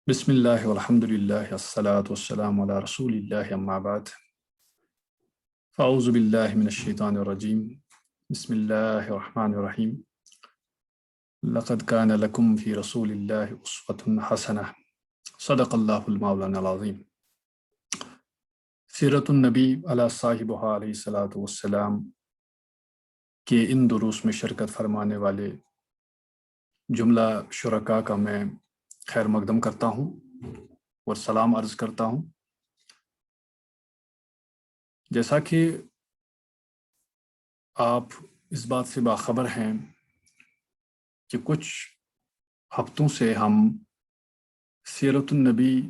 بسم اللہ والحمد للہ والصلاة والسلام علی رسول اللہ اما بعد فاعوذ باللہ من الشیطان الرجیم بسم اللہ الرحمن الرحیم لقد کان لکم فی رسول اللہ اسوۃ حسنہ صدق اللہ المولانا العظیم۔ سیرت النبی علی صاحبہ علیہ الصلاۃ والسلام کے ان دروس میں شرکت فرمانے والے جملہ شرکاء کا میں خیر مقدم کرتا ہوں اور سلام عرض کرتا ہوں۔ جیسا کہ آپ اس بات سے باخبر ہیں کہ کچھ ہفتوں سے ہم سیرت النبی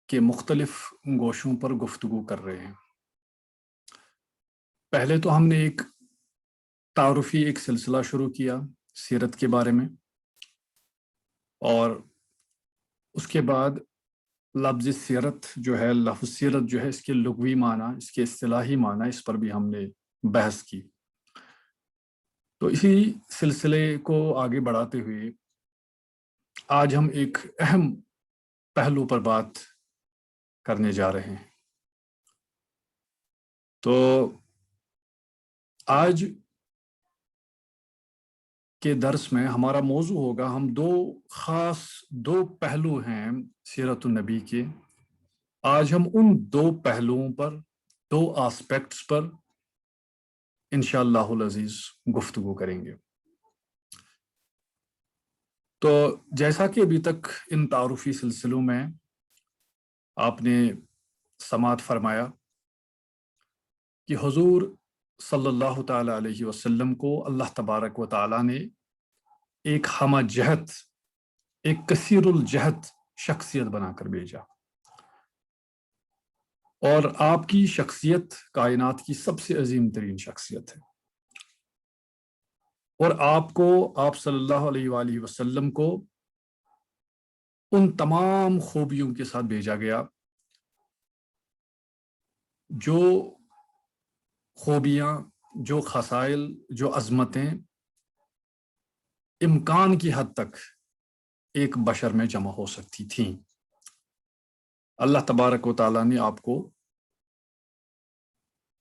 کے مختلف گوشوں پر گفتگو کر رہے ہیں۔ پہلے تو ہم نے ایک تعارفی ایک سلسلہ شروع کیا سیرت کے بارے میں، اور اس کے بعد لفظ سیرت جو ہے، لفظ سیرت جو ہے، اس کے لغوی معنی، اس کے اصطلاحی معنی، اس پر بھی ہم نے بحث کی۔ تو اسی سلسلے کو آگے بڑھاتے ہوئے آج ہم ایک اہم پہلو پر بات کرنے جا رہے ہیں۔ تو آج کے درس میں ہمارا موضوع ہوگا، ہم دو پہلو ہیں سیرت النبی کے، آج ہم ان دو پہلوؤں پر، دو آسپیکٹس پر انشاءاللہ العزیز گفتگو کریں گے۔ تو جیسا کہ ابھی تک ان تعارفی سلسلوں میں آپ نے سماعت فرمایا کہ حضور صلی اللہ تعالی علیہ وسلم کو اللہ تبارک و تعالی نے ایک ہمہ جہت، ایک کثیر الجہت شخصیت بنا کر بھیجا، اور آپ کی شخصیت کائنات کی سب سے عظیم ترین شخصیت ہے، اور آپ صلی اللہ علیہ وآلہ وسلم کو ان تمام خوبیوں کے ساتھ بھیجا گیا جو خوبیاں، جو خصائل، جو عظمتیں امکان کی حد تک ایک بشر میں جمع ہو سکتی تھیں۔ اللہ تبارک و تعالیٰ نے آپ کو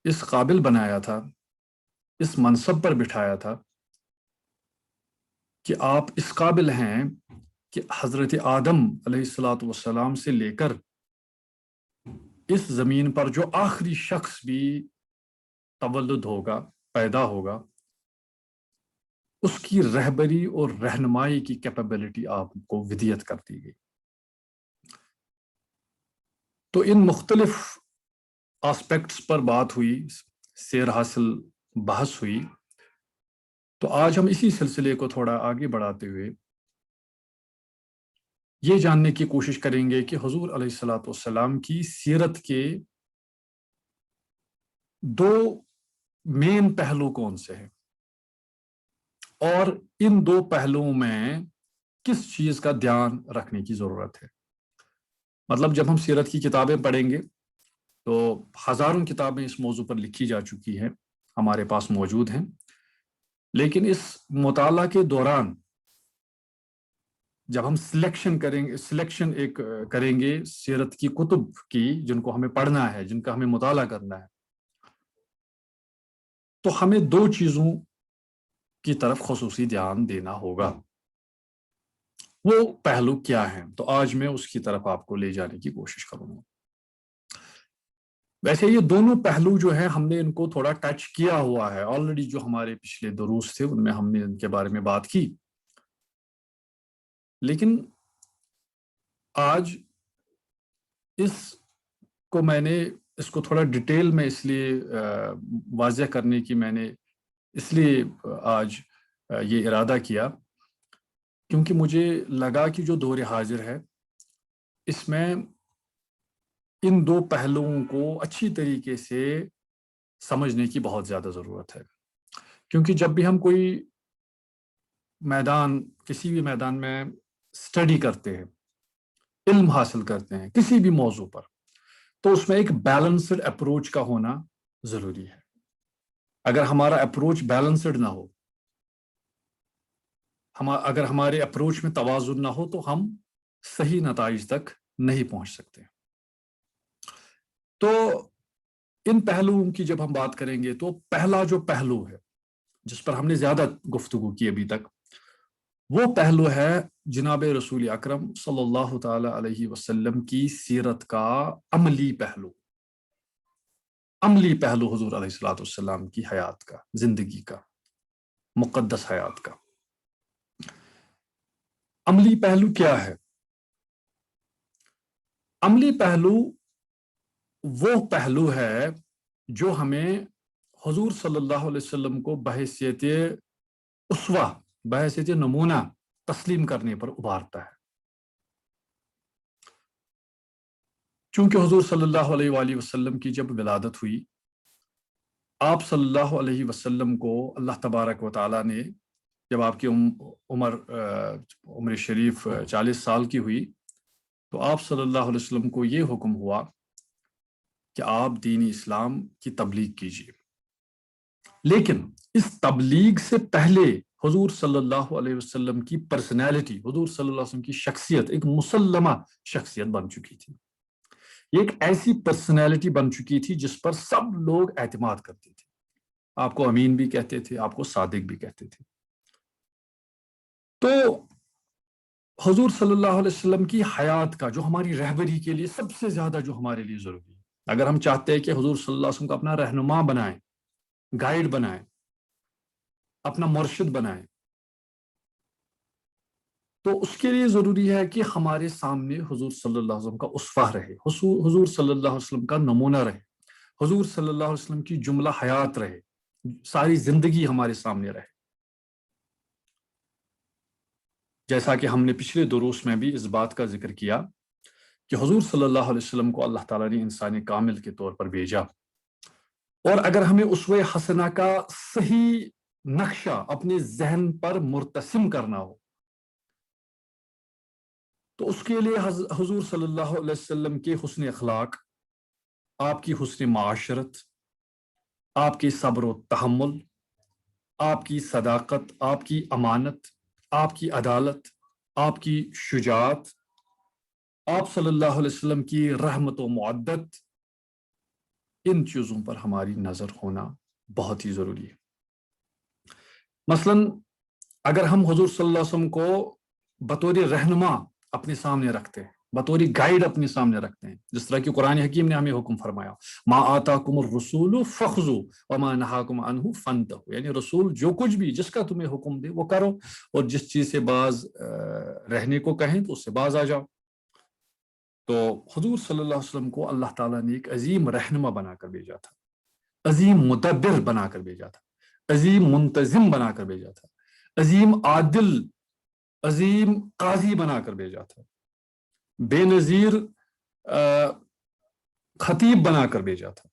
اس قابل بنایا تھا، اس منصب پر بٹھایا تھا کہ آپ اس قابل ہیں کہ حضرت آدم علیہ السلام سے لے کر اس زمین پر جو آخری شخص بھی تولد ہوگا، پیدا ہوگا، اس کی رہبری اور رہنمائی کی کیپیبلٹی آپ کو ودیت کر دی گئی۔ تو ان مختلف آسپیکٹس پر بات ہوئی، سیر حاصل بحث ہوئی۔ تو آج ہم اسی سلسلے کو تھوڑا آگے بڑھاتے ہوئے یہ جاننے کی کوشش کریں گے کہ حضور علیہ السلام کی سیرت کے دو مین پہلو کون سے ہیں، اور ان دو پہلوؤں میں کس چیز کا دھیان رکھنے کی ضرورت ہے۔ مطلب جب ہم سیرت کی کتابیں پڑھیں گے تو ہزاروں کتابیں اس موضوع پر لکھی جا چکی ہیں، ہمارے پاس موجود ہیں، لیکن اس مطالعہ کے دوران جب ہم سلیکشن کریں گے سیرت کی کتب کی، جن کو ہمیں پڑھنا ہے، جن کا ہمیں مطالعہ کرنا ہے، تو ہمیں دو چیزوں کی طرف خصوصی دھیان دینا ہوگا۔ وہ پہلو کیا ہیں؟ تو آج میں اس کی طرف آپ کو لے جانے کی کوشش کروں گا۔ ویسے یہ دونوں پہلو جو ہیں، ہم نے ان کو تھوڑا ٹچ کیا ہوا ہے آلریڈی، جو ہمارے پچھلے دروس تھے ان میں ہم نے ان کے بارے میں بات کی، لیکن آج اس کو تھوڑا ڈیٹیل میں اس لیے واضح کرنے کی میں نے اس لیے آج یہ ارادہ کیا، کیونکہ مجھے لگا کہ جو دور حاضر ہے اس میں ان دو پہلوؤں کو اچھی طریقے سے سمجھنے کی بہت زیادہ ضرورت ہے۔ کیونکہ جب بھی ہم کسی بھی میدان میں اسٹڈی کرتے ہیں، علم حاصل کرتے ہیں کسی بھی موضوع پر، تو اس میں ایک بیلنسڈ اپروچ کا ہونا ضروری ہے۔ اگر ہمارا اپروچ بیلنسڈ نہ ہو، اگر ہمارے اپروچ میں توازن نہ ہو، تو ہم صحیح نتائج تک نہیں پہنچ سکتے۔ تو ان پہلوؤں کی جب ہم بات کریں گے تو پہلا جو پہلو ہے جس پر ہم نے زیادہ گفتگو کی ابھی تک، وہ پہلو ہے جناب رسول اکرم صلی اللہ تعالی علیہ وسلم کی سیرت کا عملی پہلو، عملی پہلو حضور علیہ الصلوۃ والسلام کی حیات کا، زندگی کا، مقدس حیات کا۔ عملی پہلو کیا ہے؟ عملی پہلو وہ پہلو ہے جو ہمیں حضور صلی اللہ علیہ وسلم کو بحیثیت اسوہ، بحیثیت نمونہ تسلیم کرنے پر ابھارتا ہے۔ چونکہ حضور صلی اللہ علیہ وآلہ وسلم کی جب ولادت ہوئی، آپ صلی اللہ علیہ وسلم کو اللہ تبارک و تعالیٰ نے، جب آپ کی عمر شریف 40 سال کی ہوئی، تو آپ صلی اللہ علیہ وسلم کو یہ حکم ہوا کہ آپ دین اسلام کی تبلیغ کیجیے۔ لیکن اس تبلیغ سے پہلے حضور صلی اللہ علیہ وسلم کی پرسنالٹی، حضور صلی اللہ علیہ وسلم کی شخصیت ایک مسلمہ شخصیت بن چکی تھی۔ یہ ایک ایسی پرسنالٹی بن چکی تھی جس پر سب لوگ اعتماد کرتے تھے۔ آپ کو امین بھی کہتے تھے، آپ کو صادق بھی کہتے تھے۔ تو حضور صلی اللہ علیہ وسلم کی حیات کا جو ہماری رہبری کے لیے سب سے زیادہ جو ہمارے لیے ضروری ہے، اگر ہم چاہتے ہیں کہ حضور صلی اللہ علیہ وسلم کو اپنا رہنما بنائیں، گائیڈ بنائیں، اپنا مرشد بنائیں، تو اس کے لیے ضروری ہے کہ ہمارے سامنے حضور صلی اللہ علیہ وسلم کا اسوہ رہے، حضور صلی اللہ علیہ وسلم کا نمونہ رہے، حضور صلی اللہ علیہ وسلم کی جملہ حیات رہے، ساری زندگی ہمارے سامنے رہے۔ جیسا کہ ہم نے پچھلے دروس میں بھی اس بات کا ذکر کیا کہ حضور صلی اللہ علیہ وسلم کو اللہ تعالیٰ نے انسان کامل کے طور پر بھیجا، اور اگر ہمیں اسوہ حسنہ کا صحیح نقشہ اپنے ذہن پر مرتسم کرنا ہو تو اس کے لیے حضور صلی اللہ علیہ وسلم کے حسن اخلاق، آپ کی حسن معاشرت، آپ کی صبر و تحمل، آپ کی صداقت، آپ کی امانت، آپ کی عدالت، آپ کی شجاعت، آپ صلی اللہ علیہ وسلم کی رحمت و معدت، ان چیزوں پر ہماری نظر ہونا بہت ہی ضروری ہے۔ مثلا اگر ہم حضور صلی اللہ علیہ وسلم کو بطور رہنما اپنے سامنے رکھتے ہیں، بطور گائیڈ اپنے سامنے رکھتے ہیں، جس طرح کہ قرآن حکیم نے ہمیں حکم فرمایا، ما آتاکم الرسول فخذوا وما نہاکم عنہ فانتہوا، یعنی رسول جو کچھ بھی جس کا تمہیں حکم دے وہ کرو، اور جس چیز سے باز رہنے کو کہیں تو اس سے باز آ جاؤ۔ تو حضور صلی اللہ علیہ وسلم کو اللہ تعالیٰ نے ایک عظیم رہنما بنا کر بھیجا تھا، عظیم مدبر بنا کر بھیجا تھا، عظیم منتظم بنا کر بھیجا تھا، عظیم عادل، عظیم قاضی بنا کر بھیجا تھا، بے نظیر خطیب بنا کر بھیجا تھا،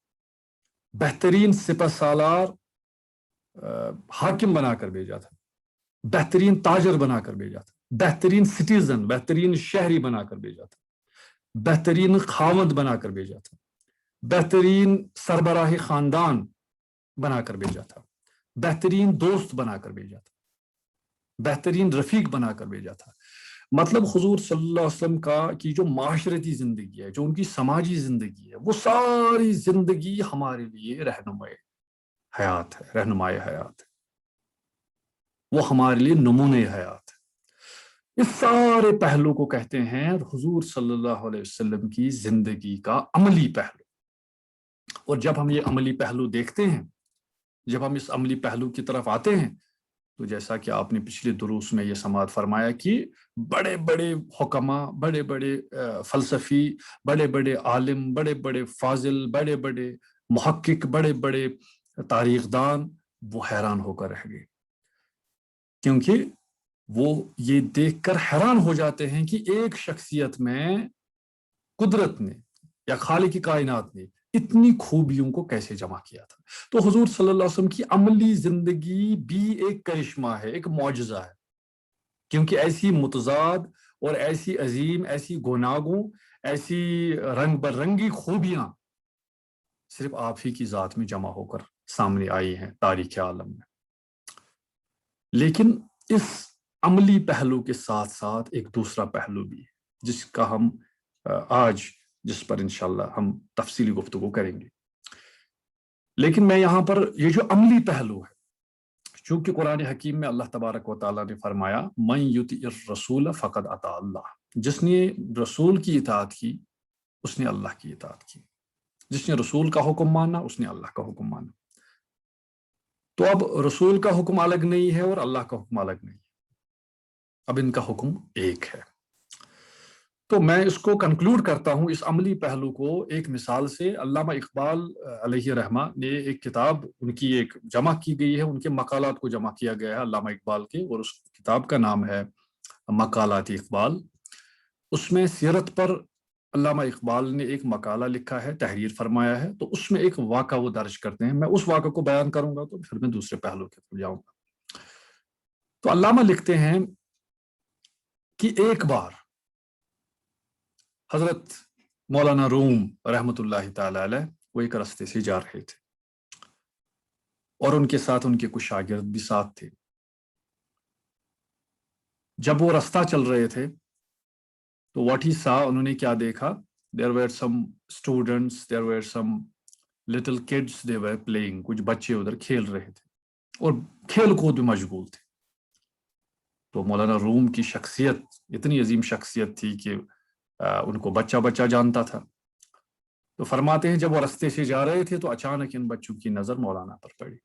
بہترین سپہ سالار حاکم بنا کر بھیجا تھا، بہترین تاجر بنا کر بھیجا تھا، بہترین سٹیزن، بہترین شہری بنا کر بھیجا تھا، بہترین خاوند بنا کر بھیجا تھا، بہترین سربراہ خاندان بنا کر بھیجا تھا، بہترین دوست بنا کر بھیجا تھا، بہترین رفیق بنا کر بھیجا تھا۔ مطلب حضور صلی اللہ علیہ وسلم کی جو معاشرتی زندگی ہے، جو ان کی سماجی زندگی ہے، وہ ساری زندگی ہمارے لیے رہنمائے حیات ہے، رہنمائے حیات ہے، وہ ہمارے لیے نمونۂ حیات ہے۔ اس سارے پہلو کو کہتے ہیں حضور صلی اللہ علیہ وسلم کی زندگی کا عملی پہلو۔ اور جب ہم یہ عملی پہلو دیکھتے ہیں، جب ہم اس عملی پہلو کی طرف آتے ہیں، تو جیسا کہ آپ نے پچھلے دروس میں یہ سماعت فرمایا کہ بڑے بڑے حکماء، بڑے بڑے فلسفی، بڑے بڑے عالم، بڑے بڑے فاضل، بڑے بڑے محقق، بڑے بڑے تاریخ دان وہ حیران ہو کر رہ گئے، کیونکہ وہ یہ دیکھ کر حیران ہو جاتے ہیں کہ ایک شخصیت میں قدرت نے یا خالق کائنات نے اتنی خوبیوں کو کیسے جمع کیا تھا۔ تو حضور صلی اللہ علیہ وسلم کی عملی زندگی بھی ایک کرشمہ ہے، ایک معجزہ ہے، کیونکہ ایسی متضاد اور ایسی عظیم، ایسی گوناگوں، ایسی رنگ برنگی خوبیاں صرف آپ ہی کی ذات میں جمع ہو کر سامنے آئی ہیں تاریخ عالم میں۔ لیکن اس عملی پہلو کے ساتھ ساتھ ایک دوسرا پہلو بھی ہے، جس کا ہم آج جس پر انشاءاللہ ہم تفصیلی گفتگو کریں گے. لیکن میں یہاں پر یہ جو عملی پہلو ہے، چونکہ قرآن حکیم میں اللہ تبارک و تعالیٰ نے فرمایا من یطع الرسول فقد اطاع اللہ، جس نے رسول کی اطاعت کی اس نے اللہ کی اطاعت کی، جس نے رسول کا حکم مانا اس نے اللہ کا حکم مانا. تو اب رسول کا حکم الگ نہیں ہے اور اللہ کا حکم الگ نہیں ہے، اب ان کا حکم ایک ہے. تو میں اس کو کنکلوڈ کرتا ہوں، اس عملی پہلو کو ایک مثال سے. علامہ اقبال علیہ رحمہ نے ایک کتاب ان کی ایک جمع کی گئی ہے، ان کے مقالات کو جمع کیا گیا ہے علامہ اقبال کے، اور اس کتاب کا نام ہے مقالات اقبال. اس میں سیرت پر علامہ اقبال نے ایک مقالہ لکھا ہے، تحریر فرمایا ہے. تو اس میں ایک واقعہ وہ درج کرتے ہیں، میں اس واقعہ کو بیان کروں گا تو پھر میں دوسرے پہلو کے طرف جاؤں گا. تو علامہ لکھتے ہیں کہ ایک بار حضرت مولانا روم رحمۃ اللہ تعالی علیہ وہ ایک راستے سے جا رہے تھے اور ان کے ساتھ ان کے کچھ شاگرد بھی ساتھ تھے. جب وہ راستہ چل رہے تھے تو واٹ ہی سا، انہوں نے کیا دیکھا، دیر ویر سم اسٹوڈنٹس، دیر ویر سم لٹل کڈس، دے ویر پلئنگ، کچھ بچے ادھر کھیل رہے تھے اور کھیل کود بھی مشغول تھے. تو مولانا روم کی شخصیت اتنی عظیم شخصیت تھی کہ ان کو بچہ بچہ جانتا تھا. تو فرماتے ہیں جب وہ راستے سے جا رہے تھے تو اچانک ان بچوں کی نظر مولانا پر پڑی.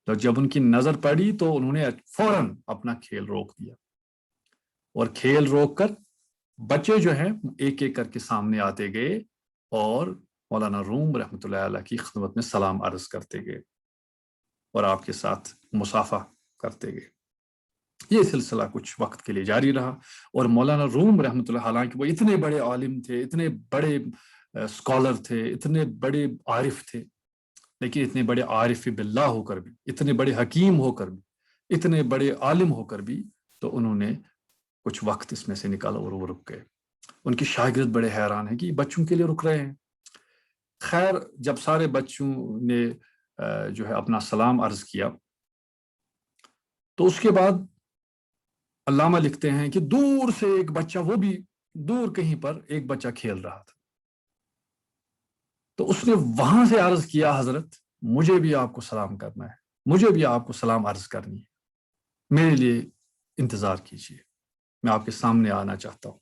تو جب ان کی نظر پڑی تو انہوں نے فوراً اپنا کھیل روک دیا اور کھیل روک کر بچے جو ہیں ایک ایک کر کے سامنے آتے گئے اور مولانا روم رحمۃ اللہ علیہ کی خدمت میں سلام عرض کرتے گئے اور آپ کے ساتھ مصافحہ کرتے گئے. یہ سلسلہ کچھ وقت کے لیے جاری رہا اور مولانا روم رحمۃ اللہ، حالانکہ وہ اتنے بڑے عالم تھے، اتنے بڑے اسکالر تھے، اتنے بڑے عارف تھے، لیکن اتنے بڑے عارف باللہ ہو کر بھی، اتنے بڑے حکیم ہو کر بھی، اتنے بڑے عالم ہو کر بھی، تو انہوں نے کچھ وقت اس میں سے نکالا اور وہ رک گئے. ان کی شاگرد بڑے حیران ہیں کہ یہ بچوں کے لیے رک رہے ہیں. خیر جب سارے بچوں نے جو ہے اپنا سلام عرض کیا تو اس کے بعد علامہ لکھتے ہیں کہ دور سے ایک بچہ، وہ بھی دور کہیں پر ایک بچہ کھیل رہا تھا. تو اس نے وہاں سے عرض کیا حضرت مجھے بھی آپ کو سلام کرنا ہے، مجھے بھی آپ کو سلام عرض کرنی ہے، میرے لیے انتظار کیجیے، میں آپ کے سامنے آنا چاہتا ہوں.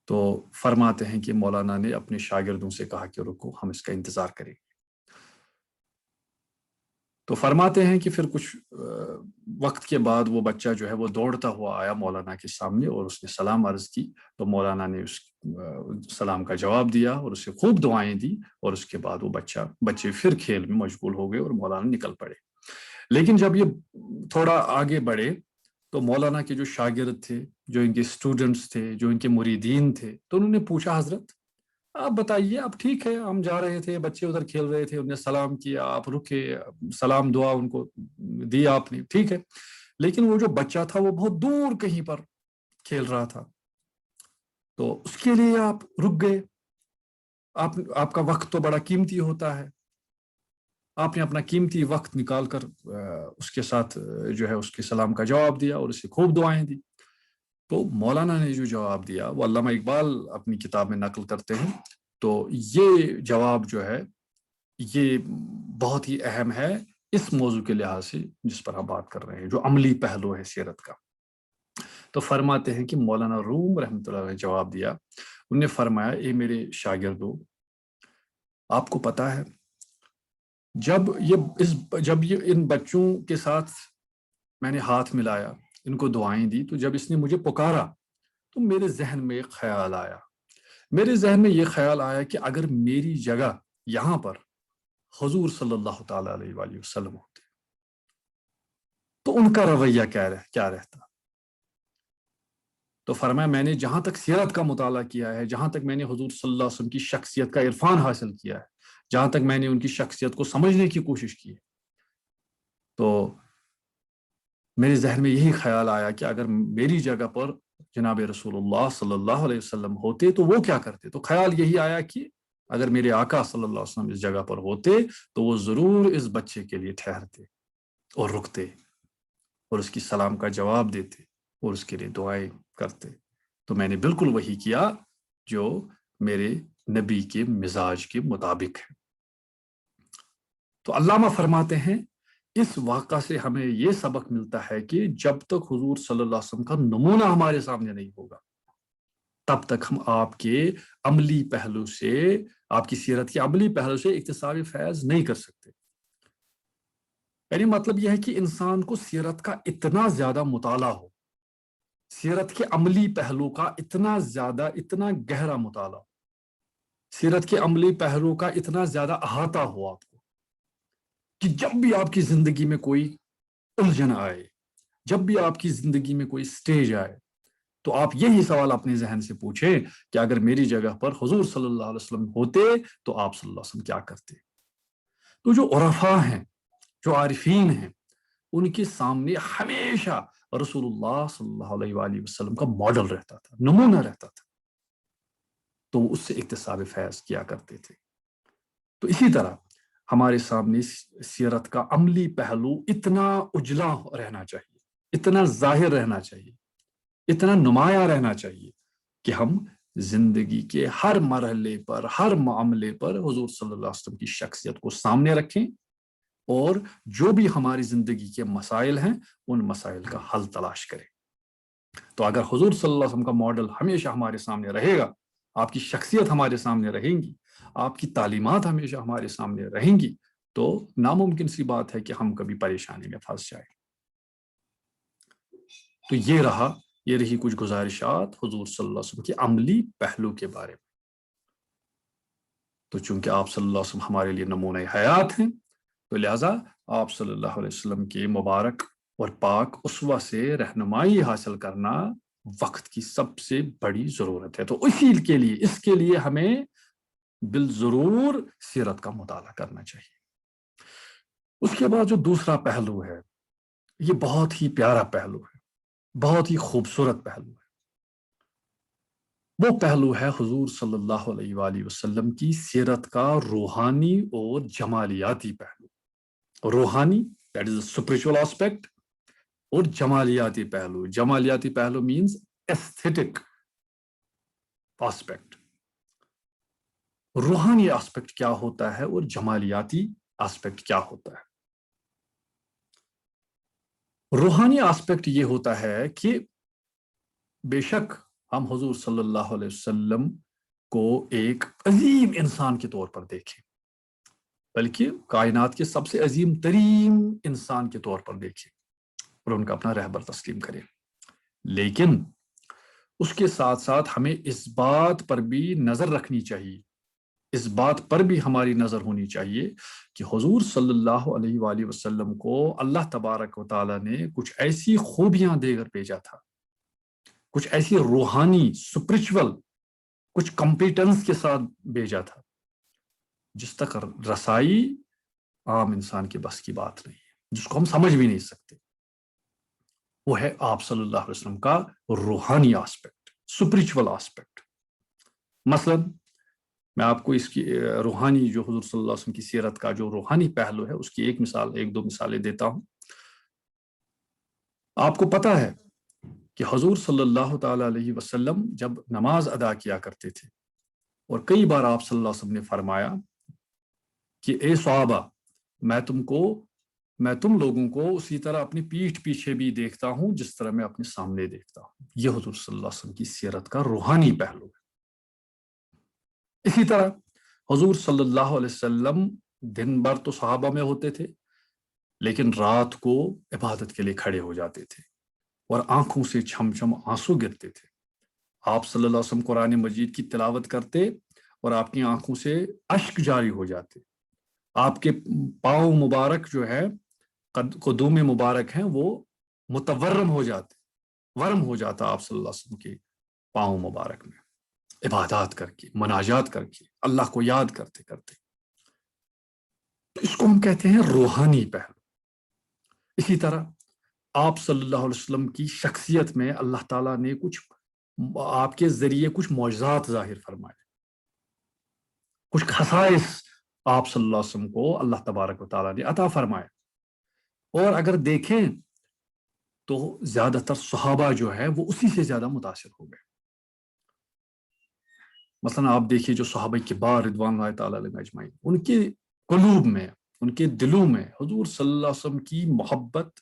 تو فرماتے ہیں کہ مولانا نے اپنے شاگردوں سے کہا کہ رکو، ہم اس کا انتظار کریں گے. تو فرماتے ہیں کہ پھر کچھ وقت کے بعد وہ بچہ جو ہے وہ دوڑتا ہوا آیا مولانا کے سامنے اور اس نے سلام عرض کی. تو مولانا نے اس سلام کا جواب دیا اور اسے خوب دعائیں دی اور اس کے بعد وہ بچے پھر کھیل میں مشغول ہو گئے اور مولانا نکل پڑے. لیکن جب یہ تھوڑا آگے بڑھے تو مولانا کے جو شاگرد تھے، جو ان کے اسٹوڈنٹس تھے، جو ان کے مریدین تھے، تو انہوں نے پوچھا حضرت آپ بتائیے، آپ ٹھیک ہے، ہم جا رہے تھے، بچے ادھر کھیل رہے تھے، انہوں نے سلام کیا، آپ رکے، سلام دعا ان کو دی آپ نے، ٹھیک ہے، لیکن وہ جو بچہ تھا وہ بہت دور کہیں پر کھیل رہا تھا، تو اس کے لیے آپ رک گئے. آپ کا وقت تو بڑا قیمتی ہوتا ہے، آپ نے اپنا قیمتی وقت نکال کر اس کے ساتھ جو ہے اس کے سلام کا جواب دیا اور اسے خوب دعائیں دی. تو مولانا نے جو جواب دیا وہ علامہ اقبال اپنی کتاب میں نقل کرتے ہیں. تو یہ جواب جو ہے یہ بہت ہی اہم ہے اس موضوع کے لحاظ سے جس پر ہم بات کر رہے ہیں، جو عملی پہلو ہے سیرت کا. تو فرماتے ہیں کہ مولانا روم رحمۃ اللہ نے جواب دیا، انہوں نے فرمایا اے میرے شاگردو، آپ کو پتا ہے جب یہ ان بچوں کے ساتھ میں نے ہاتھ ملایا، ان کو دعائیں دی، تو جب اس نے مجھے پکارا تو میرے ذہن میں ایک خیال آیا. میرے ذہن میں یہ خیال آیا کہ اگر میری جگہ یہاں پر حضور صلی اللہ تعالی علیہ وآلہ وسلم ہوتے تو ان کا رویہ کیا رہتا. تو فرمایا میں نے جہاں تک سیرت کا مطالعہ کیا ہے، جہاں تک میں نے حضور صلی اللہ علیہ وسلم کی شخصیت کا عرفان حاصل کیا ہے، جہاں تک میں نے ان کی شخصیت کو سمجھنے کی کوشش کی ہے، تو میرے ذہن میں یہی خیال آیا کہ اگر میری جگہ پر جناب رسول اللہ صلی اللہ علیہ وسلم ہوتے تو وہ کیا کرتے. تو خیال یہی آیا کہ اگر میرے آقا صلی اللہ علیہ وسلم اس جگہ پر ہوتے تو وہ ضرور اس بچے کے لیے ٹھہرتے اور رکتے اور اس کی سلام کا جواب دیتے اور اس کے لیے دعائیں کرتے. تو میں نے بالکل وہی کیا جو میرے نبی کے مزاج کے مطابق ہے۔ تو علامہ فرماتے ہیں اس واقعہ سے ہمیں یہ سبق ملتا ہے کہ جب تک حضور صلی اللہ علیہ وسلم کا نمونہ ہمارے سامنے نہیں ہوگا تب تک ہم آپ کے عملی پہلو سے، آپ کی سیرت کے عملی پہلو سے اکتساب فیض نہیں کر سکتے۔ یعنی مطلب یہ ہے کہ انسان کو سیرت کا اتنا زیادہ مطالعہ ہو، سیرت کے عملی پہلو کا اتنا زیادہ، اتنا گہرا مطالعہ، سیرت کے عملی پہلو کا اتنا زیادہ احاطہ ہو آپ کو کہ جب بھی آپ کی زندگی میں کوئی الجھن آئے، جب بھی آپ کی زندگی میں کوئی سٹیج آئے، تو آپ یہی سوال اپنے ذہن سے پوچھیں کہ اگر میری جگہ پر حضور صلی اللہ علیہ وسلم ہوتے تو آپ صلی اللہ علیہ وسلم کیا کرتے؟ تو جو عرفاء ہیں، جو عارفین ہیں، ان کے سامنے ہمیشہ رسول اللہ صلی اللہ علیہ وآلہ وسلم کا ماڈل رہتا تھا، نمونہ رہتا تھا، تو وہ اس سے اکتساب فیض کیا کرتے تھے۔ تو اسی طرح ہمارے سامنے سیرت کا عملی پہلو اتنا اجلا رہنا چاہیے، اتنا ظاہر رہنا چاہیے، اتنا نمایاں رہنا چاہیے کہ ہم زندگی کے ہر مرحلے پر، ہر معاملے پر حضور صلی اللہ علیہ وسلم کی شخصیت کو سامنے رکھیں اور جو بھی ہماری زندگی کے مسائل ہیں ان مسائل کا حل تلاش کریں۔ تو اگر حضور صلی اللہ علیہ وسلم کا ماڈل ہمیشہ ہمارے سامنے رہے گا، آپ کی شخصیت ہمارے سامنے رہیں گی، آپ کی تعلیمات ہمیشہ ہمارے سامنے رہیں گی، تو ناممکن سی بات ہے کہ ہم کبھی پریشانی میں پھنس جائیں۔ تو یہ رہی کچھ گزارشات حضور صلی اللہ علیہ وسلم کے عملی پہلو کے بارے میں۔ تو چونکہ آپ صلی اللہ علیہ وسلم ہمارے لیے نمونہ حیات ہیں، تو لہٰذا آپ صلی اللہ علیہ وسلم کے مبارک اور پاک اسوہ سے رہنمائی حاصل کرنا وقت کی سب سے بڑی ضرورت ہے۔ تو اس کے لیے ہمیں بالضرور سیرت کا مطالعہ کرنا چاہیے۔ اس کے بعد جو دوسرا پہلو ہے، یہ بہت ہی پیارا پہلو ہے، بہت ہی خوبصورت پہلو ہے۔ وہ پہلو ہے حضور صلی اللہ علیہ وآلہ وسلم کی سیرت کا روحانی اور جمالیاتی پہلو۔ روحانی، دیٹ از اسپرچول آسپیکٹ، اور جمالیاتی پہلو۔ جمالیاتی پہلو مینز ایستھیٹک آسپیکٹ۔ روحانی آسپیکٹ کیا ہوتا ہے اور جمالیاتی آسپیکٹ کیا ہوتا ہے؟ روحانی آسپیکٹ یہ ہوتا ہے کہ بے شک ہم حضور صلی اللہ علیہ وسلم کو ایک عظیم انسان کے طور پر دیکھیں، بلکہ کائنات کے سب سے عظیم ترین انسان کے طور پر دیکھیں اور ان کا اپنا رہبر تسلیم کریں۔ لیکن اس کے ساتھ ساتھ ہمیں اس بات پر بھی نظر رکھنی چاہیے، اس بات پر بھی ہماری نظر ہونی چاہیے کہ حضور صلی اللہ علیہ وآلہ وسلم کو اللہ تبارک و تعالیٰ نے کچھ ایسی خوبیاں دے کر بھیجا تھا، کچھ ایسی روحانی، اسپرچول، کچھ کمپیٹنس کے ساتھ بھیجا تھا جس تک رسائی عام انسان کے بس کی بات نہیں ہے، جس کو ہم سمجھ بھی نہیں سکتے۔ وہ ہے آپ صلی اللہ علیہ وسلم کا روحانی آسپیکٹ، اسپرچول آسپیکٹ۔ مثلا میں آپ کو اس کی روحانی، جو حضور صلی اللہ علیہ وسلم کی سیرت کا جو روحانی پہلو ہے، اس کی ایک دو مثالیں دیتا ہوں۔ آپ کو پتہ ہے کہ حضور صلی اللہ تعالی علیہ وسلم جب نماز ادا کیا کرتے تھے، اور کئی بار آپ صلی اللہ علیہ وسلم نے فرمایا کہ اے صحابہ، میں تم لوگوں کو اسی طرح اپنی پیٹھ پیچھے بھی دیکھتا ہوں جس طرح میں اپنے سامنے دیکھتا ہوں۔ یہ حضور صلی اللہ علیہ وسلم کی سیرت کا روحانی پہلو ہے۔ اسی طرح حضور صلی اللہ علیہ وسلم دن بھر تو صحابہ میں ہوتے تھے، لیکن رات کو عبادت کے لیے کھڑے ہو جاتے تھے اور آنکھوں سے چھم چھم آنسو گرتے تھے۔ آپ صلی اللہ علیہ وسلم قرآن مجید کی تلاوت کرتے اور آپ کی آنکھوں سے اشک جاری ہو جاتے، آپ کے پاؤں مبارک جو ہے، قدوم مبارک ہیں، وہ متورم ہو جاتے، ورم ہو جاتا آپ صلی اللہ علیہ وسلم کے پاؤں مبارک میں، عبادات کر کے، مناجات کر کے، اللہ کو یاد کرتے کرتے۔ تو اس کو ہم کہتے ہیں روحانی پہلو۔ اسی طرح آپ صلی اللہ علیہ وسلم کی شخصیت میں اللہ تعالیٰ نے آپ کے ذریعے کچھ معجزات ظاہر فرمائے، کچھ خصائص آپ صلی اللہ علیہ وسلم کو اللہ تبارک و تعالیٰ نے عطا فرمائے۔ اور اگر دیکھیں تو زیادہ تر صحابہ جو ہے وہ اسی سے زیادہ متاثر ہو گئے۔ مثلا آپ دیکھیے جو صحابہ کبار رضوان اللہ تعالیٰ علیہم اجمعین، ان کے قلوب میں، ان کے دلوں میں حضور صلی اللہ علیہ وسلم کی محبت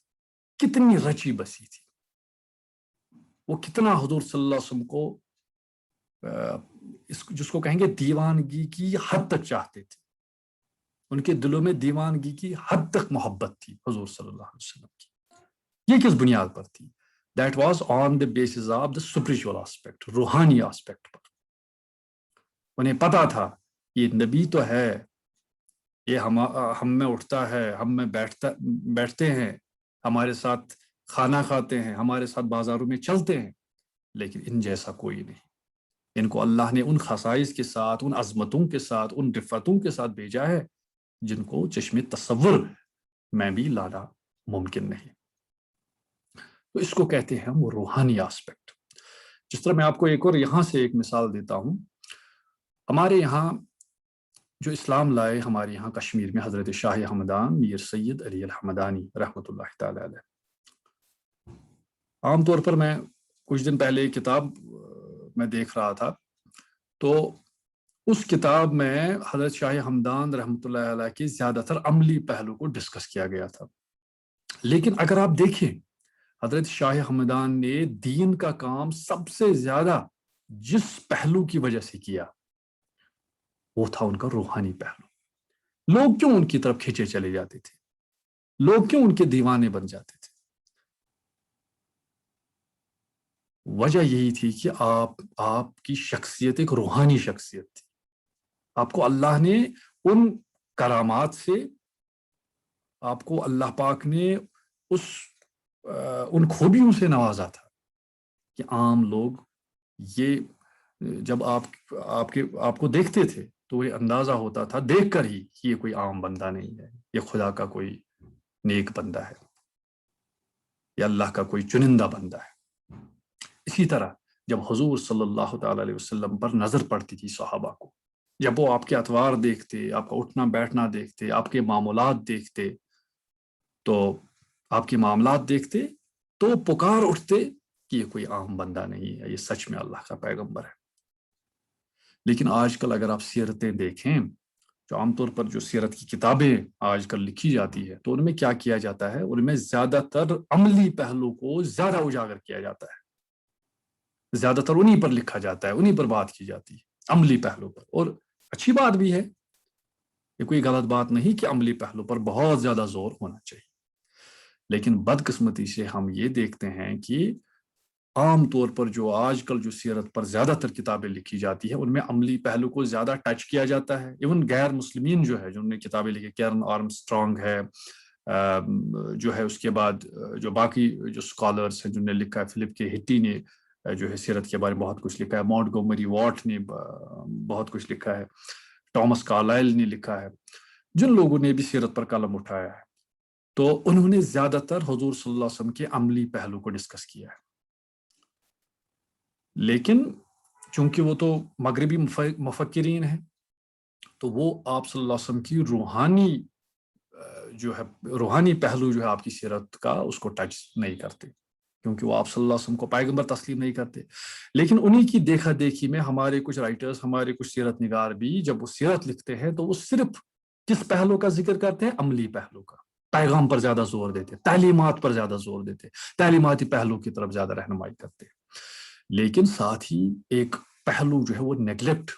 کتنی رچی بسی تھی، وہ کتنا حضور صلی اللہ علیہ وسلم کو جس کو کہیں گے دیوانگی کی حد تک چاہتے تھے، ان کے دلوں میں دیوانگی کی حد تک محبت تھی حضور صلی اللہ علیہ وسلم کی۔ یہ کس بنیاد پر تھی؟ That was on the basis of the spiritual aspect, روحانی آسپیکٹ پر۔ انہیں پتا تھا یہ نبی تو ہے، یہ ہم میں اٹھتا ہے، ہم میں بیٹھتے ہیں، ہمارے ساتھ کھانا کھاتے ہیں، ہمارے ساتھ بازاروں میں چلتے ہیں، لیکن ان جیسا کوئی نہیں۔ ان کو اللہ نے ان خصائص کے ساتھ، ان عظمتوں کے ساتھ، ان رفتوں کے ساتھ بھیجا ہے جن کو چشم تصور میں بھی لانا ممکن نہیں۔ تو اس کو کہتے ہیں وہ روحانی آسپیکٹ۔ جس طرح میں آپ کو ایک اور یہاں سے ایک مثال دیتا ہوں، ہمارے یہاں جو اسلام لائے، ہمارے یہاں کشمیر میں حضرت شاہ ہمدان میر سید علی الحمدانی رحمۃ اللہ تعالی علیہ۔ عام طور پر میں کچھ دن پہلے ایک کتاب میں دیکھ رہا تھا، تو اس کتاب میں حضرت شاہ ہمدان رحمۃ اللہ علیہ کے زیادہ تر عملی پہلو کو ڈسکس کیا گیا تھا، لیکن اگر آپ دیکھیں حضرت شاہ ہمدان نے دین کا کام سب سے زیادہ جس پہلو کی وجہ سے کیا وہ تھا ان کا روحانی پہلو۔ لوگ کیوں ان کی طرف کھینچے چلے جاتے تھے؟ لوگ کیوں ان کے دیوانے بن جاتے تھے؟ وجہ یہی تھی کہ آپ کی شخصیت ایک روحانی شخصیت تھی۔ آپ کو اللہ نے ان کرامات سے، آپ کو اللہ پاک نے ان خوبیوں سے نوازا تھا کہ عام لوگ یہ جب آپ کو دیکھتے تھے تو یہ اندازہ ہوتا تھا دیکھ کر ہی کہ یہ کوئی عام بندہ نہیں ہے، یہ خدا کا کوئی نیک بندہ ہے، یا اللہ کا کوئی چنندہ بندہ ہے۔ اسی طرح جب حضور صلی اللہ تعالی علیہ وسلم پر نظر پڑتی تھی صحابہ کو، جب وہ آپ کے اطوار دیکھتے، آپ کا اٹھنا بیٹھنا دیکھتے، آپ کے معاملات دیکھتے، تو آپ کے معاملات دیکھتے تو پکار اٹھتے کہ یہ کوئی عام بندہ نہیں ہے، یہ سچ میں اللہ کا پیغمبر ہے۔ لیکن آج کل اگر آپ سیرتیں دیکھیں، جو عام طور پر جو سیرت کی کتابیں آج کل لکھی جاتی ہے، تو ان میں کیا کیا جاتا ہے؟ ان میں زیادہ تر عملی پہلو کو زیادہ اجاگر کیا جاتا ہے، زیادہ تر انہی پر لکھا جاتا ہے، انہی پر بات کی جاتی ہے، عملی پہلو پر۔ اور اچھی بات بھی ہے، یہ کوئی غلط بات نہیں کہ عملی پہلو پر بہت زیادہ زور ہونا چاہیے، لیکن بدقسمتی سے ہم یہ دیکھتے ہیں کہ عام طور پر جو آج کل جو سیرت پر زیادہ تر کتابیں لکھی جاتی ہیں، ان میں عملی پہلو کو زیادہ ٹچ کیا جاتا ہے۔ ایون غیر مسلمین جو ہے، جنہوں نے کتابیں لکھی، کیرن آرمسٹرانگ ہے، جو ہے اس کے بعد جو باقی جو اسکالرس ہیں جنہوں نے لکھا ہے، فلپ کے ہٹی نے جو ہے سیرت کے بارے میں بہت کچھ لکھا ہے، مونٹگومری واٹ نے بہت کچھ لکھا ہے، ٹامس کارلائل نے لکھا ہے، جن لوگوں نے بھی سیرت پر قلم اٹھایا ہے، تو انہوں نے زیادہ تر حضور صلی اللہ علیہ وسلم کے عملی پہلو کو ڈسکس کیا ہے۔ لیکن چونکہ وہ تو مغربی مفکرین ہیں، تو وہ آپ صلی اللہ علیہ وسلم کی روحانی پہلو جو ہے آپ کی سیرت کا، اس کو ٹچ نہیں کرتے، کیونکہ وہ آپ صلی اللہ علیہ وسلم کو پیغمبر تسلیم نہیں کرتے۔ لیکن انہی کی دیکھا دیکھی میں ہمارے کچھ رائٹرز، ہمارے کچھ سیرت نگار بھی جب وہ سیرت لکھتے ہیں تو وہ صرف کس پہلو کا ذکر کرتے ہیں؟ عملی پہلو کا۔ پیغام پر زیادہ زور دیتے، تعلیمات پر زیادہ زور دیتے، تعلیماتی پہلو کی طرف زیادہ رہنمائی کرتے، لیکن ساتھ ہی ایک پہلو جو ہے وہ نیگلیکٹ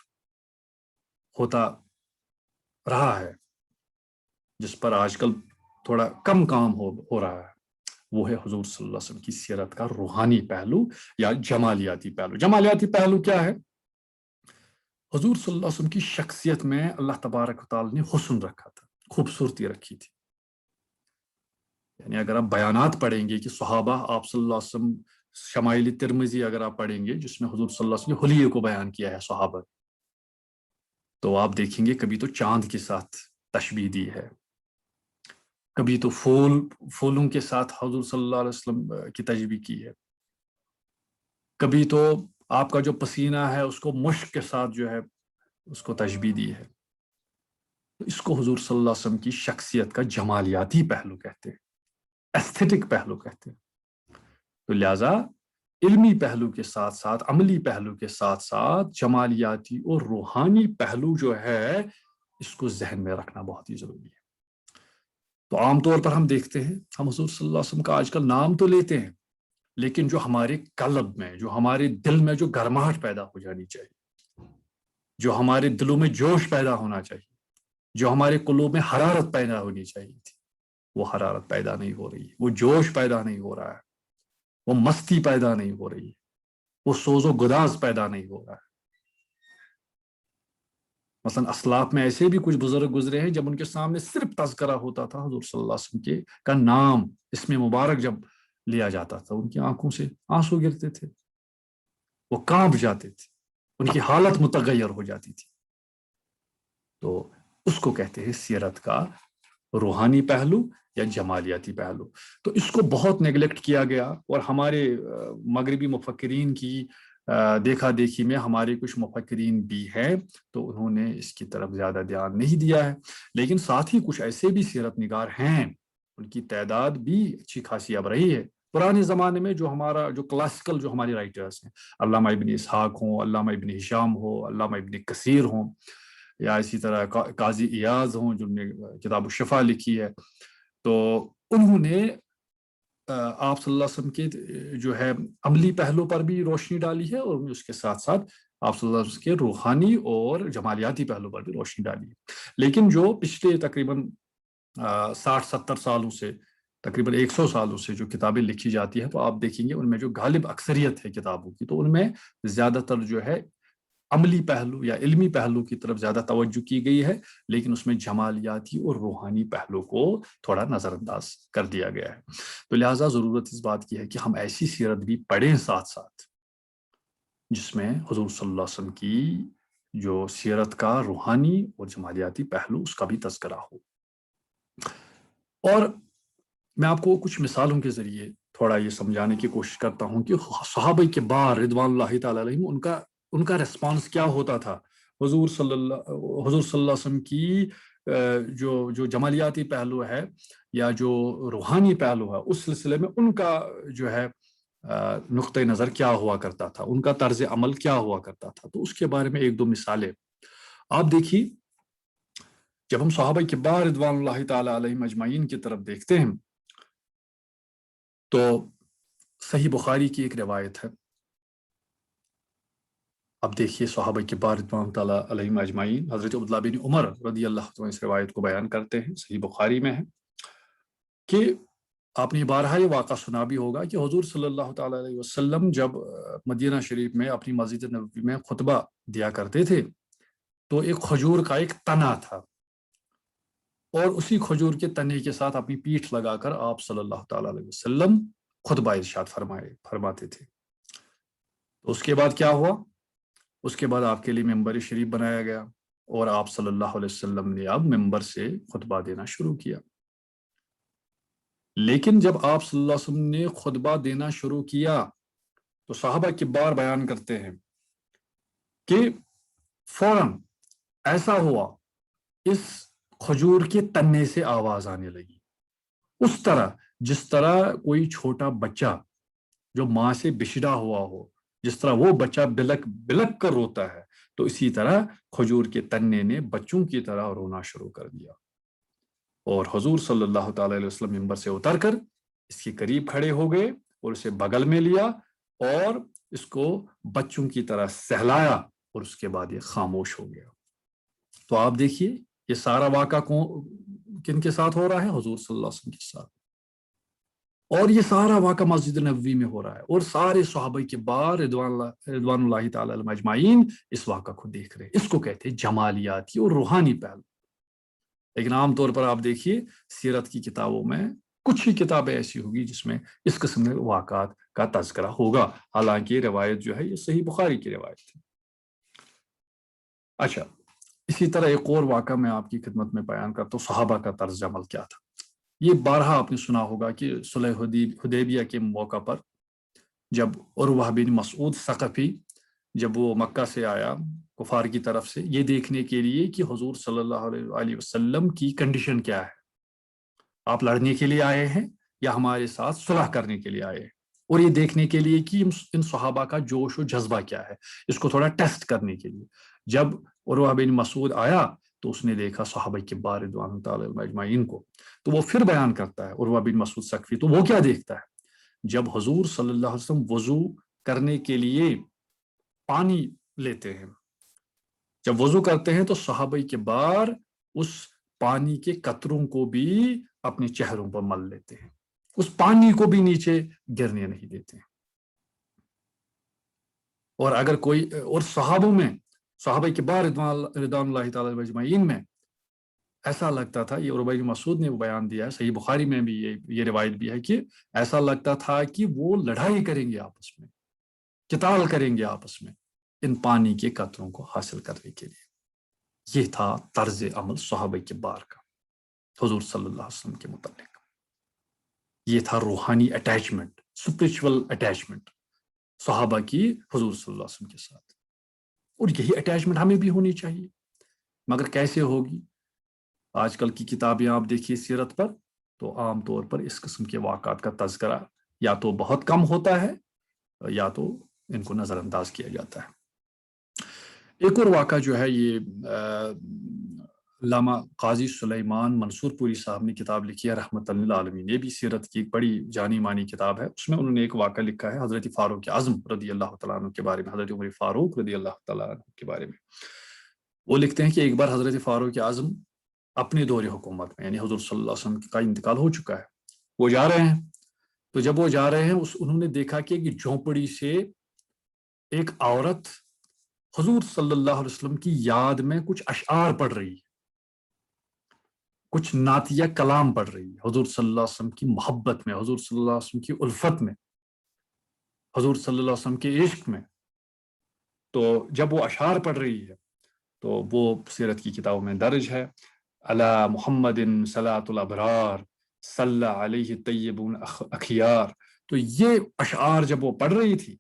ہوتا رہا ہے، جس پر آج کل تھوڑا کم کام ہو رہا ہے، وہ ہے حضور صلی اللہ علیہ وسلم کی سیرت کا روحانی پہلو یا جمالیاتی پہلو۔ جمالیاتی پہلو کیا ہے؟ حضور صلی اللہ علیہ وسلم کی شخصیت میں اللہ تبارک و تعالی نے حسن رکھا تھا، خوبصورتی رکھی تھی۔ یعنی اگر آپ بیانات پڑھیں گے کہ صحابہ آپ صلی اللہ علیہ وسلم، شمائل ترمذی اگر آپ پڑھیں گے جس میں حضور صلی اللہ علیہ وسلم نے حلیے کو بیان کیا ہے صحابہ، تو آپ دیکھیں گے کبھی تو چاند کے ساتھ تشبیہ دی ہے، کبھی تو پھولوں کے ساتھ حضور صلی اللہ علیہ وسلم کی تشبیہ کی ہے، کبھی تو آپ کا جو پسینہ ہے اس کو مشک کے ساتھ جو ہے اس کو تشبیہ دی ہے۔ تو اس کو حضور صلی اللہ علیہ وسلم کی شخصیت کا جمالیاتی پہلو کہتے ہیں، ایستھیٹک پہلو کہتے ہیں۔ تو لہٰذا علمی پہلو کے ساتھ ساتھ، عملی پہلو کے ساتھ ساتھ جمالیاتی اور روحانی پہلو جو ہے اس کو ذہن میں رکھنا بہت ہی ضروری ہے۔ تو عام طور پر ہم دیکھتے ہیں، ہم حضور صلی اللہ علیہ وسلم کا آج کل نام تو لیتے ہیں، لیکن جو ہمارے قلب میں، جو ہمارے دل میں جو گرماہٹ پیدا ہو جانی چاہیے، جو ہمارے دلوں میں جوش پیدا ہونا چاہیے، جو ہمارے قلوب میں حرارت پیدا ہونی چاہیے تھی، وہ حرارت پیدا نہیں ہو رہی ہے، وہ جوش پیدا نہیں ہو رہا ہے، وہ مستی پیدا نہیں ہو رہی ہے، وہ سوز و گداز پیدا نہیں ہو رہا ہے۔ مثلا اسلاف میں ایسے بھی کچھ بزرگ گزرے ہیں جب ان کے سامنے صرف تذکرہ ہوتا تھا حضور صلی اللہ علیہ وسلم کے کا نام، اسم مبارک جب لیا جاتا تھا، ان کی آنکھوں سے آنسو گرتے تھے، وہ کانپ جاتے تھے، ان کی حالت متغیر ہو جاتی تھی۔ تو اس کو کہتے ہیں سیرت کا روحانی پہلو یا جمالیاتی پہلو۔ تو اس کو بہت نیگلیکٹ کیا گیا، اور ہمارے مغربی مفکرین کی دیکھا دیکھی میں ہمارے کچھ مفکرین بھی ہیں تو انہوں نے اس کی طرف زیادہ دھیان نہیں دیا ہے، لیکن ساتھ ہی کچھ ایسے بھی سیرت نگار ہیں، ان کی تعداد بھی اچھی خاصی اب رہی ہے۔ پرانے زمانے میں جو کلاسیکل جو ہمارے رائٹرز ہیں، علامہ ابن اسحاق ہوں، علامہ ابن ہشام ہو، علامہ ابن کثیر ہوں، یا اسی طرح قاضی ایاز ہوں جنہوں نے کتاب الشفا لکھی ہے، تو انہوں نے آپ صلی اللہ علیہ وسلم کے جو ہے عملی پہلو پر بھی روشنی ڈالی ہے، اور اس کے ساتھ ساتھ آپ صلی اللہ علیہ وسلم کے روحانی اور جمالیاتی پہلو پر بھی روشنی ڈالی ہے۔ لیکن جو پچھلے تقریباً 60-70 سالوں سے، تقریباً 100 سالوں سے جو کتابیں لکھی جاتی ہیں، تو آپ دیکھیں گے ان میں جو غالب اکثریت ہے کتابوں کی، تو ان میں زیادہ تر جو ہے عملی پہلو یا علمی پہلو کی طرف زیادہ توجہ کی گئی ہے، لیکن اس میں جمالیاتی اور روحانی پہلو کو تھوڑا نظر انداز کر دیا گیا ہے۔ تو لہٰذا ضرورت اس بات کی ہے کہ ہم ایسی سیرت بھی پڑھیں ساتھ ساتھ جس میں حضور صلی اللہ علیہ وسلم کی جو سیرت کا روحانی اور جمالیاتی پہلو اس کا بھی تذکرہ ہو۔ اور میں آپ کو کچھ مثالوں کے ذریعے تھوڑا یہ سمجھانے کی کوشش کرتا ہوں کہ صحابہ کے بعد رضوان اللہ تعالی علیہم ان کا ریسپانس کیا ہوتا تھا حضور صلی اللہ علیہ وسلم کی جو جمالیاتی پہلو ہے یا جو روحانی پہلو ہے، اس سلسلے میں ان کا جو ہے نقطۂ نظر کیا ہوا کرتا تھا، ان کا طرز عمل کیا ہوا کرتا تھا۔ تو اس کے بارے میں ایک دو مثالیں آپ دیکھیے۔ جب ہم صحابہ کبار رضوان اللہ تعالی علیہم اجمعین کی طرف دیکھتے ہیں تو صحیح بخاری کی ایک روایت ہے، اب دیکھیے صحابہ کبار رضوان تعالی علیہم اجمعین، حضرت عبداللہ بن عمر رضی اللہ عنہ اس روایت کو بیان کرتے ہیں، صحیح بخاری میں ہے کہ آپ نے بارہا یہ واقعہ سنا بھی ہوگا کہ حضور صلی اللہ تعالی علیہ وسلم جب مدینہ شریف میں اپنی مسجد نبوی میں خطبہ دیا کرتے تھے تو ایک کھجور کا ایک تنا تھا، اور اسی کھجور کے تنے کے ساتھ اپنی پیٹھ لگا کر آپ صلی اللہ تعالی علیہ وسلم خطبہ ارشاد فرماتے تھے۔ اس کے بعد کیا ہوا؟ اس کے بعد آپ کے لیے ممبر شریف بنایا گیا، اور آپ صلی اللہ علیہ وسلم نے اب ممبر سے خطبہ دینا شروع کیا۔ لیکن جب آپ صلی اللہ علیہ وسلم نے خطبہ دینا شروع کیا تو صحابہ کبار بیان کرتے ہیں کہ فوراً ایسا ہوا اس کھجور کے تنے سے آواز آنے لگی، اس طرح جس طرح کوئی چھوٹا بچہ جو ماں سے بچھڑا ہوا ہو، جس طرح وہ بچہ بلک بلک کر روتا ہے، تو اسی طرح کھجور کے تنے نے بچوں کی طرح رونا شروع کر دیا، اور حضور صلی اللہ تعالی علیہ وسلم ممبر سے اتر کر اس کے قریب کھڑے ہو گئے اور اسے بغل میں لیا اور اس کو بچوں کی طرح سہلایا، اور اس کے بعد یہ خاموش ہو گیا۔ تو آپ دیکھیے یہ سارا واقعہ کن کے ساتھ ہو رہا ہے؟ حضور صلی اللہ علیہ وسلم کے ساتھ، اور یہ سارا واقعہ مسجد نبوی میں ہو رہا ہے، اور سارے صحابہ کے بعد رضوان اللہ تعالی علیہم اجمعین اس واقعہ کو دیکھ رہے ہیں۔ اس کو کہتے ہیں جمالیاتی اور روحانی پہلو۔ لیکن عام طور پر آپ دیکھیے سیرت کی کتابوں میں کچھ ہی کتابیں ایسی ہوگی جس میں اس قسم کے واقعات کا تذکرہ ہوگا، حالانکہ یہ روایت جو ہے یہ صحیح بخاری کی روایت ہے۔ اچھا، اسی طرح ایک اور واقعہ میں آپ کی خدمت میں بیان کرتا ہوں، صحابہ کا طرز عمل کیا تھا۔ یہ بارہا آپ نے سنا ہوگا کہ صلح حدیبیہ کے موقع پر جب عروہ بن مسعود ثقفی جب وہ مکہ سے آیا کفار کی طرف سے، یہ دیکھنے کے لیے کہ حضور صلی اللہ علیہ وسلم کی کنڈیشن کیا ہے، آپ لڑنے کے لیے آئے ہیں یا ہمارے ساتھ صلح کرنے کے لیے آئے ہیں۔ اور یہ دیکھنے کے لیے کہ ان صحابہ کا جوش و جذبہ کیا ہے، اس کو تھوڑا ٹیسٹ کرنے کے لیے. جب عروہ بن مسعود آیا تو اس نے دیکھا صحابہ کبار رضوان اللہ تعالی اجمعین کو، تو وہ پھر بیان کرتا ہے عروہ بن مسعود ثقفی. تو وہ کیا دیکھتا ہے، جب حضور صلی اللہ علیہ وسلم وضو کرنے کے لیے پانی لیتے ہیں، جب وضو کرتے ہیں تو صحابہ کبار اس پانی کے قطروں کو بھی اپنے چہروں پر مل لیتے ہیں، اس پانی کو بھی نیچے گرنے نہیں دیتے. اور اگر کوئی اور صحابوں میں، صحابہ کبار رضوان اللہ تعالی اجمعین میں ایسا لگتا تھا، یہ عروہ بن مسعود نے وہ بیان دیا ہے، صحیح بخاری میں بھی یہ روایت بھی ہے کہ ایسا لگتا تھا کہ وہ لڑائی کریں گے آپس میں، قتال کریں گے آپس میں ان پانی کے قطروں کو حاصل کرنے کے لیے. یہ تھا طرز عمل صحابہ کبار کا حضور صلی اللہ علیہ وسلم کے متعلق. یہ تھا روحانی اٹیچمنٹ، اسپرچول اٹیچمنٹ صحابہ کی حضور صلی اللہ علیہ وسلم کے ساتھ. اور یہی اٹیچمنٹ ہمیں بھی ہونی چاہیے. مگر کیسے ہوگی؟ آج کل کی کتابیں آپ دیکھیے سیرت پر، تو عام طور پر اس قسم کے واقعات کا تذکرہ یا تو بہت کم ہوتا ہے یا تو ان کو نظر انداز کیا جاتا ہے. ایک اور واقعہ جو ہے، یہ علامہ قاضی سلیمان منصور پوری صاحب نے کتاب لکھی ہے رحمت للعالمین، یہ بھی سیرت کی ایک بڑی جانی مانی کتاب ہے. اس میں انہوں نے ایک واقعہ لکھا ہے حضرت فاروق اعظم رضی اللہ تعالیٰ عنہ کے بارے میں، حضرت عمر فاروق رضی اللہ تعالیٰ عنہ کے بارے میں. وہ لکھتے ہیں کہ ایک بار حضرت فاروق اعظم اپنے دور حکومت میں، یعنی حضور صلی اللہ علیہ وسلم کا انتقال ہو چکا ہے، وہ جا رہے ہیں. تو جب وہ جا رہے ہیں انہوں نے دیکھا کہ ایک جھونپڑی سے ایک عورت حضور صلی اللہ علیہ وسلم کی یاد میں کچھ اشعار پڑھ رہی ہے، کچھ نعتیہ کلام پڑھ رہی ہے، حضور صلی اللہ علیہ وسلم کی محبت میں، حضور صلی اللہ علیہ وسلم کی الفت میں، حضور صلی اللہ علیہ وسلم کے عشق میں. تو جب وہ اشعار پڑھ رہی ہے تو وہ سیرت کی کتابوں میں درج ہے، علی محمد صلاۃ الابرار صلی علیہ طیبون اخیار. تو یہ اشعار جب وہ پڑھ رہی تھی،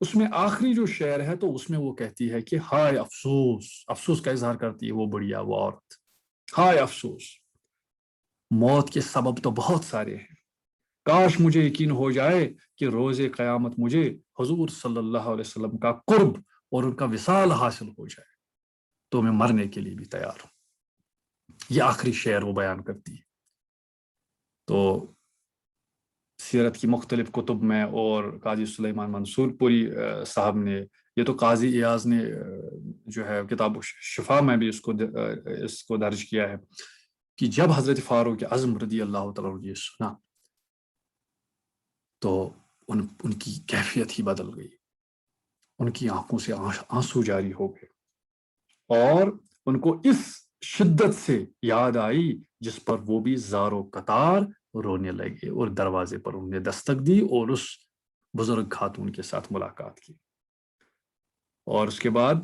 اس میں آخری جو شعر ہے تو اس میں وہ کہتی ہے کہ ہائے افسوس، افسوس کا اظہار کرتی ہے وہ بڑھیا، وہ عورت، ہائے افسوس، موت کے سبب تو بہت سارے ہیں، کاش مجھے یقین ہو جائے کہ روز قیامت مجھے حضور صلی اللہ علیہ وسلم کا قرب اور ان کا وصال حاصل ہو جائے تو میں مرنے کے لیے بھی تیار ہوں. یہ آخری شعر وہ بیان کرتی ہے. تو سیرت کی مختلف کتب میں اور قاضی سلیمان منصور پوری صاحب نے، یہ تو قاضی ایاز نے جو ہے کتاب شفا میں بھی اس کو درج کیا ہے کہ جب حضرت فاروق اعظم رضی اللہ تعالیٰ عنہ یہ سنا تو ان کی کیفیت ہی بدل گئی، ان کی آنکھوں سے آنسو جاری ہو گئے اور ان کو اس شدت سے یاد آئی جس پر وہ بھی زار و قطار رونے لگے اور دروازے پر انہوں نے دستک دی اور اس بزرگ خاتون کے ساتھ ملاقات کی. اور اس کے بعد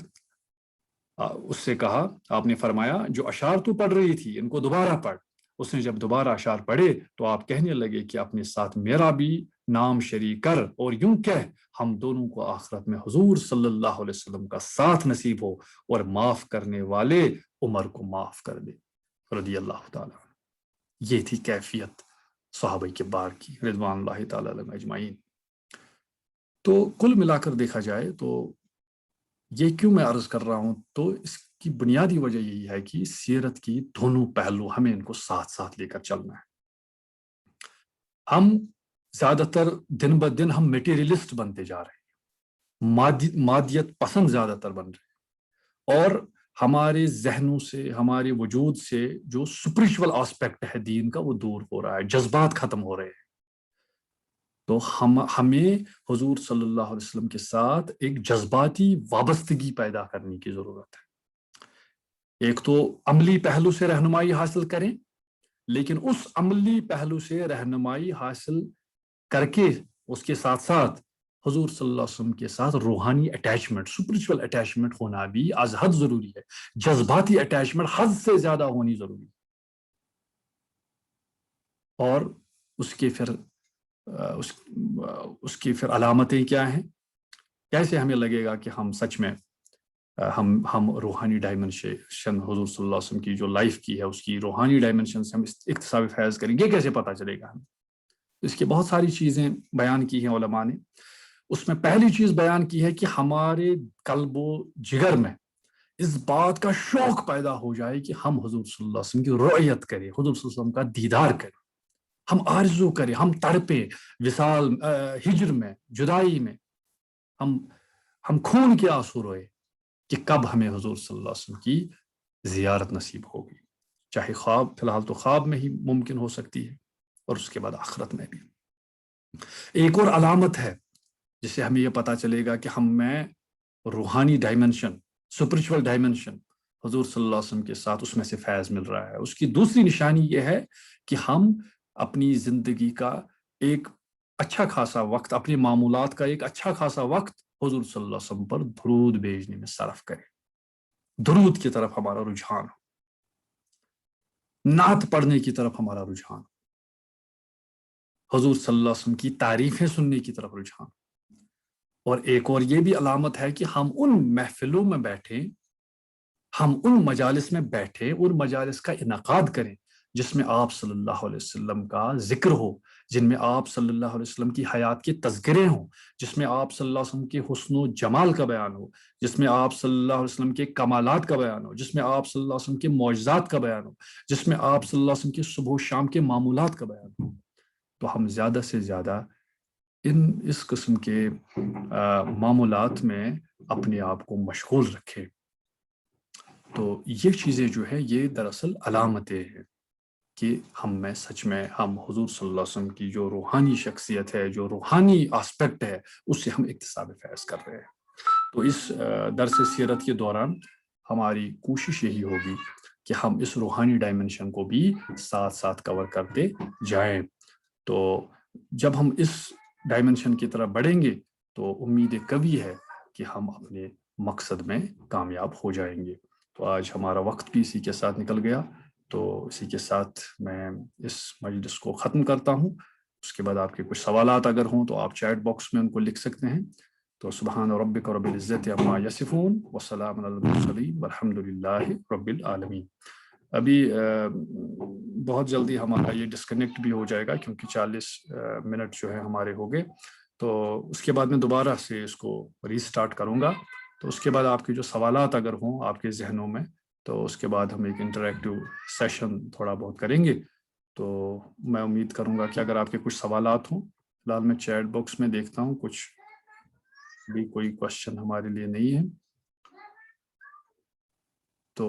اس سے کہا، آپ نے فرمایا جو اشعار تو پڑھ رہی تھی ان کو دوبارہ پڑھ. اس نے جب دوبارہ اشعار پڑھے تو آپ کہنے لگے کہ اپنے ساتھ میرا بھی نام شریک کر اور یوں کہہ ہم دونوں کو آخرت میں حضور صلی اللہ علیہ وسلم کا ساتھ نصیب ہو اور معاف کرنے والے عمر کو معاف کر دے رضی اللہ تعالیٰ. یہ تھی کیفیت صحابہ کبار کی رضوان اللہ تعالیٰ علیہم اجمعین. تو کل ملا کر دیکھا جائے تو یہ کیوں میں عرض کر رہا ہوں، تو اس کی بنیادی وجہ یہی ہے کہ سیرت کی دونوں پہلو ہمیں ان کو ساتھ ساتھ لے کر چلنا ہے. ہم زیادہ تر دن بدن ہم میٹیریلسٹ بنتے جا رہے ہیں، مادیت پسند زیادہ تر بن رہے ہیں، اور ہمارے ذہنوں سے، ہمارے وجود سے جو سپریچول آسپیکٹ ہے دین کا وہ دور ہو رہا ہے، جذبات ختم ہو رہے ہیں. تو ہمیں حضور صلی اللہ علیہ وسلم کے ساتھ ایک جذباتی وابستگی پیدا کرنے کی ضرورت ہے. ایک تو عملی پہلو سے رہنمائی حاصل کریں، لیکن اس عملی پہلو سے رہنمائی حاصل کر کے اس کے ساتھ ساتھ حضور صلی اللہ علیہ وسلم کے ساتھ روحانی اٹیچمنٹ، سپریچول اٹیچمنٹ ہونا بھی از حد ضروری ہے. جذباتی اٹیچمنٹ حد سے زیادہ ہونی ضروری ہے. اور اس کی پھر علامتیں کیا ہیں؟ کیسے ہمیں لگے گا کہ ہم سچ میں ہم روحانی ڈائمنشن حضور صلی اللہ علیہ وسلم کی جو لائف کی ہے اس کی روحانی ڈائمنشن سے ہم اکتساب فیض کریں گے، کیسے پتہ چلے گا ہمیں؟ اس کی بہت ساری چیزیں بیان کی ہیں علماء نے. اس میں پہلی چیز بیان کی ہے کہ ہمارے قلب و جگر میں اس بات کا شوق پیدا ہو جائے کہ ہم حضور صلی اللہ علیہ وسلم کی رؤیت کریں، حضور صلی اللہ علیہ وسلم کا دیدار کریں، ہم آرزو کریں، ہم تڑپیں وصال ہجر میں، جدائی میں، ہم خون کے آنسو روئے کہ کب ہمیں حضور صلی اللہ علیہ وسلم کی زیارت نصیب ہوگی، چاہے خواب، فی الحال تو خواب میں ہی ممکن ہو سکتی ہے، اور اس کے بعد آخرت میں بھی. ایک اور علامت ہے جس سے ہمیں یہ پتہ چلے گا کہ ہم میں روحانی ڈائمنشن، اسپرچول ڈائمنشن حضور صلی اللہ علیہ وسلم کے ساتھ اس میں سے فیض مل رہا ہے. اس کی دوسری نشانی یہ ہے کہ ہم اپنی زندگی کا ایک اچھا خاصا وقت، اپنی معمولات کا ایک اچھا خاصا وقت حضور صلی اللہ علیہ وسلم پر درود بھیجنے میں صرف کریں، درود کی طرف ہمارا رجحان ہو، نعت پڑھنے کی طرف ہمارا رجحان ہو، حضور صلی اللہ علیہ وسلم کی تعریفیں سننے کی طرف رجحان. اور ایک اور یہ بھی علامت ہے کہ ہم ان محفلوں میں بیٹھیں، ہم ان مجالس میں بیٹھیں، ان مجالس کا انعقاد کریں جس میں آپ صلی اللہ علیہ وسلم کا ذکر ہو، جن میں آپ صلی اللہ علیہ وسلم کی حیات کے تذکرے ہوں، جس میں آپ صلی اللہ علیہ وسلم کے حسن و جمال کا بیان ہو، جس میں آپ صلی اللہ علیہ وسلم کے کمالات کا بیان ہو، جس میں آپ صلی اللہ علیہ وسلم کے معجزات کا بیان ہو، جس میں آپ صلی اللہ علیہ وسلم کے صبح و شام کے معمولات کا بیان ہو. تو ہم زیادہ سے زیادہ اس قسم کے معمولات میں اپنے آپ کو مشغول رکھیں. تو یہ چیزیں جو ہے یہ دراصل علامتیں ہیں کہ ہم میں سچ میں ہم حضور صلی اللہ علیہ وسلم کی جو روحانی شخصیت ہے، جو روحانی آسپیکٹ ہے، اس سے ہم اکتساب فیض کر رہے ہیں. تو اس درس سیرت کے دوران ہماری کوشش یہی ہوگی کہ ہم اس روحانی ڈائمنشن کو بھی ساتھ ساتھ کور کرتے جائیں. تو جب ہم اس ڈائمنشن کی طرف بڑھیں گے تو امید قوی ہے کہ ہم اپنے مقصد میں کامیاب ہو جائیں گے. تو آج ہمارا وقت بھی اسی کے ساتھ نکل گیا، تو اسی کے ساتھ میں اس مجلس کو ختم کرتا ہوں. اس کے بعد آپ کے کچھ سوالات اگر ہوں تو آپ چیٹ باکس میں ان کو لکھ سکتے ہیں. تو سبحان ربک رب العزت عما یصفون وسلام علی المرسلین والحمد للہ رب العالمین. ابھی بہت جلدی ہمارا یہ ڈسکنیکٹ بھی ہو جائے گا کیونکہ 40 منٹ جو ہے ہمارے ہو گئے. تو اس کے بعد میں دوبارہ سے اس کو ریسٹارٹ کروں گا. تو اس کے بعد آپ کے جو سوالات اگر ہوں آپ کے ذہنوں میں، تو اس کے بعد ہم ایک انٹریکٹیو سیشن تھوڑا بہت کریں گے. تو میں امید کروں گا کہ اگر آپ کے کچھ سوالات ہوں، فی الحال میں چیٹ باکس میں دیکھتا ہوں کچھ بھی کوئی کوشچن ہمارے لیے نہیں ہے. تو